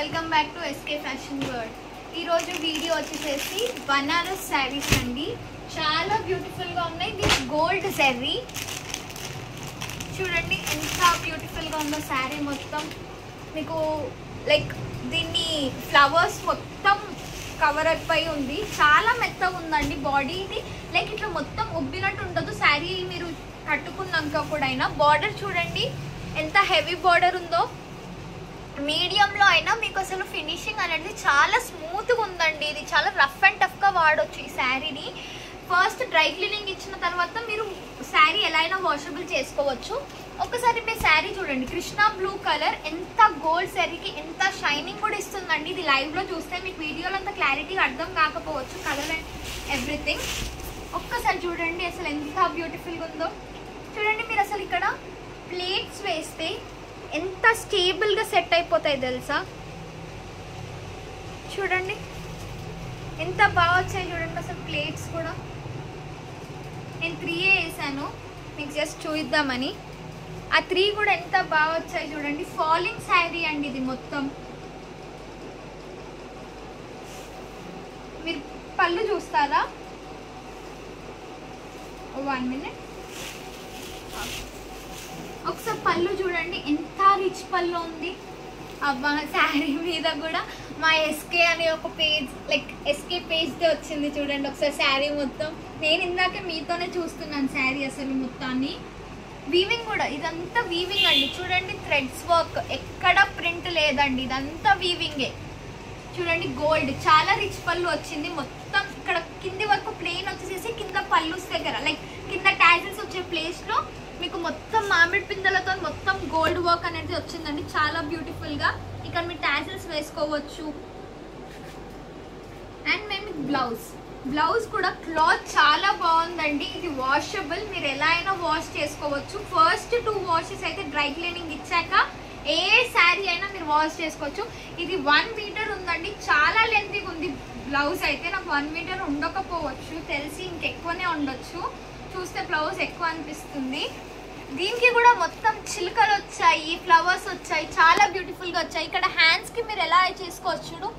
Welcome back to S K fashion world. ఈరోజు video వచ్చేసి బనారస్ శారీస్ అండి. చాలా బ్యూటిఫుల్గా ఉన్నాయి. దిస్ గోల్డ్ జెర్రీ చూడండి ఎంత బ్యూటిఫుల్గా ఉందో శారీ మొత్తం. మీకు లైక్ దీన్ని ఫ్లవర్స్ మొత్తం కవర్ అయిపోయి ఉంది. చాలా మెత్తగా ఉందండి బాడీ. ఇది లైక్ ఇట్లా మొత్తం ఉబ్బినట్టు ఉండదు శారీ. మీరు కట్టుకున్నాక కూడా అయినా బార్డర్ చూడండి ఎంత హెవీ బార్డర్ ఉందో. మీడియంలో అయినా మీకు అసలు ఫినిషింగ్ అనేది చాలా స్మూత్గా ఉందండి. ఇది చాలా రఫ్ అండ్ టఫ్గా వాడవచ్చు ఈ శారీని. ఫస్ట్ డ్రై క్లీనింగ్ ఇచ్చిన తర్వాత మీరు శారీ ఎలా అయినా వాషబుల్ చేసుకోవచ్చు. ఒకసారి మీ శారీ చూడండి, కృష్ణా బ్లూ కలర్ ఎంత గోల్డ్ శారీకి ఎంత షైనింగ్ కూడా ఇస్తుందండి. ఇది లైవ్లో చూస్తే మీకు వీడియోలో అంత క్లారిటీగా అర్థం కాకపోవచ్చు కలర్ అండ్ ఎవ్రీథింగ్. ఒక్కసారి చూడండి అసలు ఎంత బ్యూటిఫుల్గా ఉందో. చూడండి మీరు అసలు ఇక్కడ ప్లేట్స్ వేస్తే ఎంత స్టేబుల్గా సెట్ అయిపోతాయి తెలుసా. చూడండి ఎంత బాగా వచ్చాయి చూడండి అసలు ప్లేట్స్ కూడా. నేను 3 వేసాను మీకు జస్ట్ చూద్దామని. ఆ 3 కూడా ఎంత బాగా వచ్చాయి చూడండి. ఫాలింగ్ శారీ అండి ఇది మొత్తం. మీరు పళ్ళు చూస్తారా? 1 మినిట్. ఒకసారి పళ్ళు చూడండి ఎంత రిచ్ పళ్ళు ఉంది. అబ్బా శారీ మీద కూడా మా ఎస్కే అనే ఒక పేజ్ లైక్ ఎస్కే పేజ్దే వచ్చింది చూడండి ఒకసారి శారీ మొత్తం. నేను ఇందాక మీతోనే చూస్తున్నాను శారీ అసలు మొత్తాన్ని. వీవింగ్ కూడా ఇదంతా వీవింగ్ అండి. చూడండి థ్రెడ్స్ వర్క్ ఎక్కడ ప్రింట్ లేదండి, ఇదంతా వీవింగే. చూడండి గోల్డ్ చాలా రిచ్ పళ్ళు వచ్చింది మొత్తం. ఇక్కడ కింది వరకు ప్లెయిన్ వచ్చేసేసి కింద పళ్ళుస్ దగ్గర లైక్ కింద ట్యాజిల్స్ వచ్చే ప్లేస్లో మీకు మొత్తం మామిడి పిందెలతో మొత్తం గోల్డ్ వర్క్ అనేది వచ్చిందండి. చాలా బ్యూటిఫుల్గా ఇక్కడ మీరు ట్యాజిల్స్ వేసుకోవచ్చు. అండ్ మేము బ్లౌజ్ కూడా క్లాత్ చాలా బాగుందండి. ఇది వాషబుల్, మీరు ఎలా అయినా వాష్ చేసుకోవచ్చు. ఫస్ట్ 2 వాషెస్ అయితే డ్రై క్లీనింగ్ ఇచ్చాక ఏ శారీ అయినా మీరు వాష్ చేసుకోవచ్చు. ఇది 1 మీటర్ ఉందండి. చాలా లెంతీగా ఉంది బ్లౌజ్ అయితే. నాకు 1 మీటర్ ఉండకపోవచ్చు, తెలిసి ఇంకెక్కువనే ఉండొచ్చు. చూస్తే బ్లౌజ్ ఎక్కువ అనిపిస్తుంది. దీనికి కూడా మొత్తం చిలుకలు వచ్చాయి, ఫ్లవర్స్ వచ్చాయి, చాలా బ్యూటిఫుల్గా వచ్చాయి. ఇక్కడ హ్యాండ్స్కి మీరు ఎలా చేసుకోవచ్చు,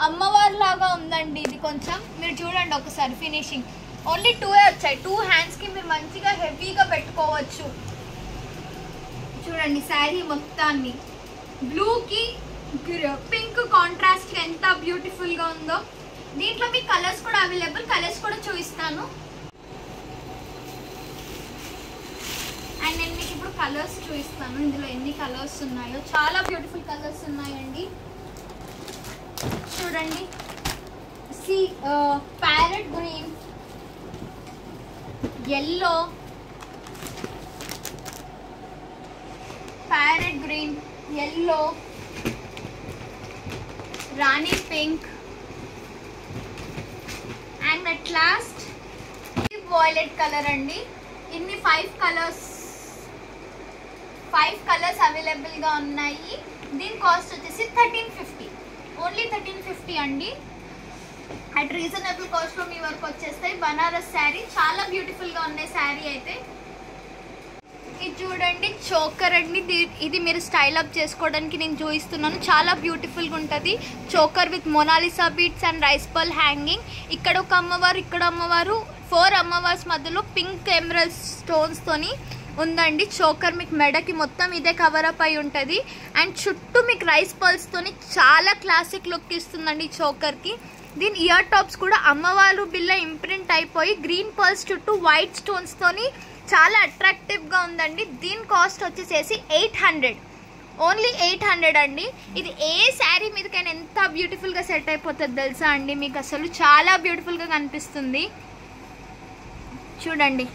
అమ్మవారి లాగా ఉందండి ఇది కొంచెం. మీరు చూడండి ఒకసారి ఫినిషింగ్. ఓన్లీ 2 వచ్చాయి. 2 హ్యాండ్స్కి మీరు మంచిగా హెవీగా పెట్టుకోవచ్చు. చూడండి శారీ మొత్తాన్ని బ్లూకి పింక్ కాంట్రాస్ట్ ఎంత బ్యూటిఫుల్గా ఉందో. దీంట్లో మీకు కలర్స్ కూడా అవైలబుల్, కలర్స్ కూడా చూపిస్తాను. అండ్ నేను మీకు ఇప్పుడు కలర్స్ చూపిస్తాను. ఇందులో ఎన్ని కలర్స్ ఉన్నాయో చాలా బ్యూటిఫుల్ కలర్స్ ఉన్నాయండి. చూడండి parrot green, yellow, parrot green, yellow, Rani pink and at last violet colour అండి. ఇన్ని 5 కలర్స్ అవైలబుల్గా ఉన్నాయి. దీని కాస్ట్ వచ్చేసి 1350, ఓన్లీ 1350 అండి. అట్ రీజనబుల్ కాస్ట్లో మీ వరకు వచ్చేస్తాయి. బనారస్ శారీ చాలా బ్యూటిఫుల్గా ఉన్నాయి శారీ అయితే. ఇది చూడండి చోకర్ అండి. ఇది మీరు స్టైల్ అప్ చేసుకోవడానికి నేను చూపిస్తున్నాను. చాలా బ్యూటిఫుల్గా ఉంటుంది. Choker with Mona Lisa beads and rice pearl hanging. ఇక్కడ ఒక అమ్మవారు, ఇక్కడ అమ్మవారు, 4 అమ్మవార్స్ మధ్యలో పింక్ ఎమరల్డ్ స్టోన్స్తోని ఉందండి. చోకర్ మీకు మెడకి మొత్తం ఇదే కవర్ అప్ అయి ఉంటుంది. అండ్ చుట్టూ మీకు రైస్ పర్ల్స్తోని చాలా క్లాసిక్ లుక్ ఇస్తుందండి చోకర్కి. దీని ఇయర్ టాప్స్ కూడా అమ్మవారు బిల్ల ఇంప్రింట్ అయిపోయి గ్రీన్ పర్ల్స్ చుట్టూ వైట్ స్టోన్స్తోని చాలా అట్రాక్టివ్గా ఉందండి. దీని కాస్ట్ వచ్చేసేసి 800, ఓన్లీ 800 అండి. ఇది ఏ శారీ మీదకైనా ఎంత బ్యూటిఫుల్గా సెట్ అయిపోతుంది తెలుసా అండి. మీకు అసలు చాలా బ్యూటిఫుల్గా కనిపిస్తుంది. చూడండి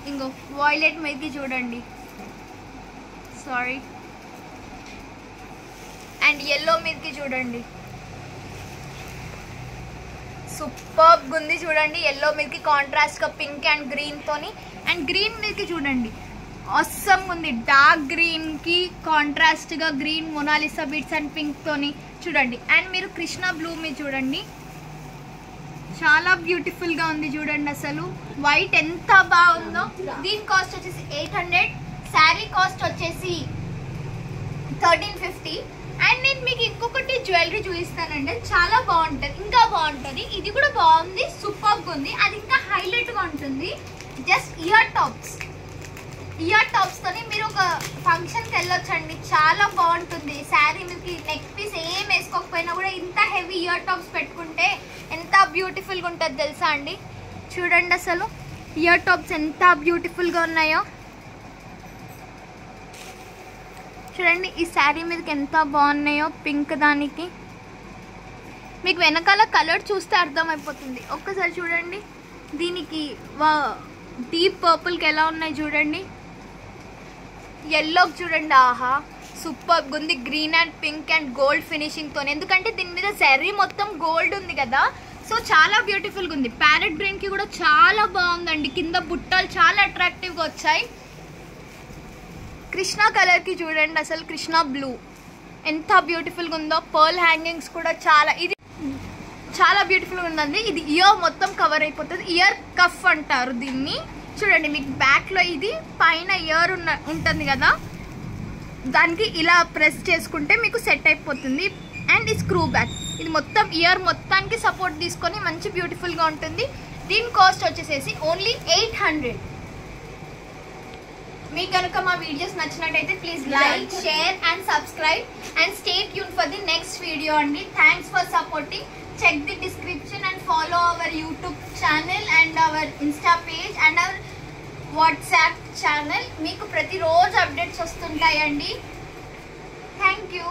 ఇంకో వాయిలెట్ మీదకి చూడండి, సారీ, అండ్ ఎల్లో మీదకి చూడండి. సూపర్గా ఉంది చూడండి. ఎల్లో మీదకి కాంట్రాస్ట్గా పింక్ అండ్ గ్రీన్తోని. అండ్ గ్రీన్ మీదకి చూడండి ఆసమ్గా ఉంది. డార్క్ గ్రీన్కి కాంట్రాస్ట్గా గ్రీన్ మొనాలిసా బీట్స్ అండ్ పింక్తోని చూడండి. అండ్ మీరు కృష్ణా బ్లూ మీద చూడండి చాలా బ్యూటిఫుల్గా ఉంది చూడండి. అసలు వైట్ ఎంత బాగుందో. దీని కాస్ట్ వచ్చేసి 800. శారీ కాస్ట్ వచ్చేసి 1350. అండ్ నేను మీకు ఇంకొకటి జ్యువెలరీ చూపిస్తానండి, చాలా బాగుంటుంది, ఇంకా బాగుంటుంది. ఇది కూడా బాగుంది, సూపర్గా ఉంది. అది ఇంకా హైలైట్గా ఉంటుంది. జస్ట్ ఇయర్ టాప్స్తోని మీరు ఒక ఫంక్షన్కి వెళ్ళొచ్చండి, చాలా బాగుంటుంది. శారీ మీకు నెక్ పీస్ ఏం వేసుకోకపోయినా కూడా ఇంత హెవీ ఇయర్ టాప్స్ పెట్టుకుంటే ఎంత బ్యూటిఫుల్గా ఉంటుంది తెలుసా అండి. చూడండి అసలు ఇయర్ టాప్స్ ఎంత బ్యూటిఫుల్గా ఉన్నాయో చూడండి. ఈ శారీ మీదకి ఎంత బాగున్నాయో, పింక్ దానికి. మీకు వెనకాల కలర్ చూస్తే అర్థమైపోతుంది. ఒక్కసారి చూడండి, దీనికి డీప్ పర్పుల్కి ఎలా ఉన్నాయి చూడండి, ఎల్లోకి చూడండి, ఆహా సూపర్గా ఉంది. Green and pink and gold ఫినిషింగ్తో, ఎందుకంటే దీని మీద జరీ మొత్తం గోల్డ్ ఉంది కదా, సో చాలా బ్యూటిఫుల్గా ఉంది. ప్యారెట్ గ్రీన్కి కూడా చాలా బాగుందండి, కింద బుట్టలు చాలా అట్రాక్టివ్గా వచ్చాయి. కృష్ణా కలర్కి చూడండి అసలు, కృష్ణా బ్లూ ఎంత బ్యూటిఫుల్గా ఉందో. పర్ల్ హ్యాంగింగ్స్ కూడా ఇది చాలా బ్యూటిఫుల్గా ఉందండి. ఇది ఇయర్ మొత్తం కవర్ అయిపోతుంది, ఇయర్ కఫ్ అంటారు దీన్ని. చూడండి మీకు బ్యాక్లో ఇది పైన ఇయర్ ఉంటుంది కదా, దానికి ఇలా ప్రెస్ చేసుకుంటే మీకు సెట్ అయిపోతుంది. అండ్ ఈ స్క్రూ బ్యాక్, ఇది మొత్తం ఇయర్ మొత్తానికి సపోర్ట్ తీసుకొని మంచి బ్యూటిఫుల్గా ఉంటుంది. దీని కాస్ట్ వచ్చేసేసి ఓన్లీ 800. మీకు కనుక మా వీడియోస్ నచ్చినట్టయితే please like, share and subscribe and stay tune for the next video అండి. Thanks for supporting. Check the description and follow our YouTube channel and our Insta page and our WhatsApp channel. మీకు ప్రతిరోజు updates వస్తుంటాయండి. Thank you.